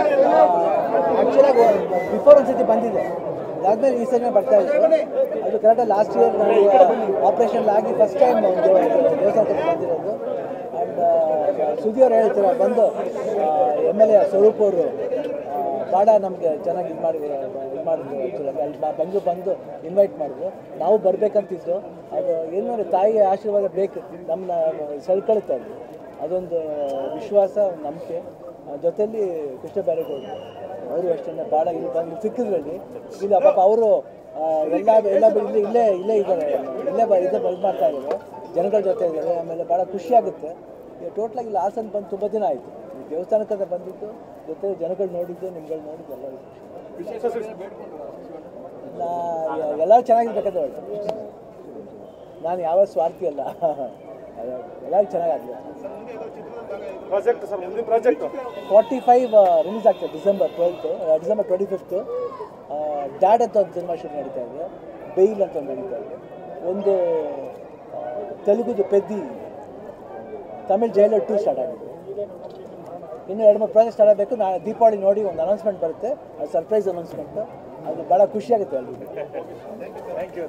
ಆ್ಯಕ್ಚುಲಾಗಿ before ಒಂದು ಸತಿ ಬಂದಿದೆ, ಅದಾದ್ಮೇಲೆ ಈ ಸಿನಿಮಾ ಬರ್ತಾ ಇತ್ತು. ಅದು ಕರೆಕ್ಟಾಗಿ ಲಾಸ್ಟ್ ಇಯರ್ ನನಗೆ ಆಪ್ರೇಷನ್ ಆಗಿ ಫಸ್ಟ್ ಟೈಮ್ ದೇವಸ್ಥಾನಕ್ಕೆ ಬಂದಿರೋದು. ಆ್ಯಂಡ್ ಸುದ್ದಿಯವ್ರು ಹೇಳ್ತಾರೆ ಬಂದು MLA ಸ್ವರೂಪ್ ಅವರು ಭಾಳ ನಮಗೆ ಚೆನ್ನಾಗಿ ಇದು ಮಾಡಿದ್ರು ಆ್ಯಕ್ಚುಲಾಗಿ ಅಲ್ಲಿ ಬೆಂಗಳೂರು ಬಂದು ಇನ್ವೈಟ್ ಮಾಡಿದ್ರು. ನಾವು ಬರಬೇಕಂತಿದ್ದು, ಅದು ಏನು ತಾಯಿಯ ಆಶೀರ್ವಾದ ಬೇಕು ನಮ್ಮನ್ನ ಸೆಳ್ಕೊಳ್ತಾ ಇದ್ವಿ, ಅದೊಂದು ವಿಶ್ವಾಸ ನಂಬಿಕೆ. ಜೊತೆಯಲ್ಲಿ ಕೃಷ್ಣ ಬೈರೇಗೌಡರು ಅವರು ಅಷ್ಟೇ ಭಾಳ ಇಲ್ಲಿ ಬಂದು ಸಿಕ್ಕಿದ್ರಲ್ಲಿ ಇಲ್ಲ ಪಾಪ ಅವರು ಎಲ್ಲ ಇಲ್ಲೇ ಇದ್ದಾರೆ, ಇದು ಮಾಡ್ತಾ ಇದ್ದಾರೆ, ಜನಗಳ ಜೊತೆ ಇದ್ದಾರೆ. ಆಮೇಲೆ ಭಾಳ ಖುಷಿಯಾಗುತ್ತೆ. ಟೋಟ್ಲಾಗಿ ಇಲ್ಲಿ ಹಾಸನ ಬಂದು ತುಂಬ ದಿನ ಆಯಿತು, ದೇವಸ್ಥಾನಕ್ಕೆ ಬಂದಿದ್ದು, ಜೊತೆ ಜನಗಳು ನೋಡಿದ್ದು, ನಿಮ್ಗಳು ನೋಡಿದ್ದು ಎಲ್ಲರೂ ಚೆನ್ನಾಗಿರ್ಬೇಕಂತ ಹೇಳ್ತೀನಿ. ನಾನು ಯಾವ ಸ್ವಾರ್ಥಿ ಅಲ್ಲ, ಎಲ್ಲರೂ ಚೆನ್ನಾಗಾಗಲಿ. 45 ರಿಲೀಸ್ ಆಗ್ತದೆ ಡಿಸೆಂಬರ್ 25. ಡ್ಯಾಡ್ ಅಂತ ಒಂದು ಸಿನಿಮಾ ಶೂಟ್ ನಡೀತಾ ಇದೆ, ಬೇಲ್ ಅಂತ ಒಂದು ನಡೀತಾ ಇದೆ, ಒಂದು ತೆಲುಗುದು ಪೆದ್ದಿ, ತಮಿಳ್ ಜೈಲರ್ 2 ಸ್ಟಾರ್ಟ್ ಆಗಿದೆ. ಇನ್ನು 2-3 ಪ್ರಾಜೆಕ್ಟ್ ಸ್ಟಾರ್ಟ್ ಆಗಬೇಕು. ನಾಳೆ ದೀಪಾವಳಿ ನೋಡಿ ಒಂದು ಅನೌನ್ಸ್ಮೆಂಟ್ ಬರುತ್ತೆ, ಅದು ಸರ್ಪ್ರೈಸ್ ಅನೌನ್ಸ್ಮೆಂಟ್. ಅದು ಭಾಳ ಖುಷಿಯಾಗುತ್ತೆ ಅಲ್ಲಿ. Thank you.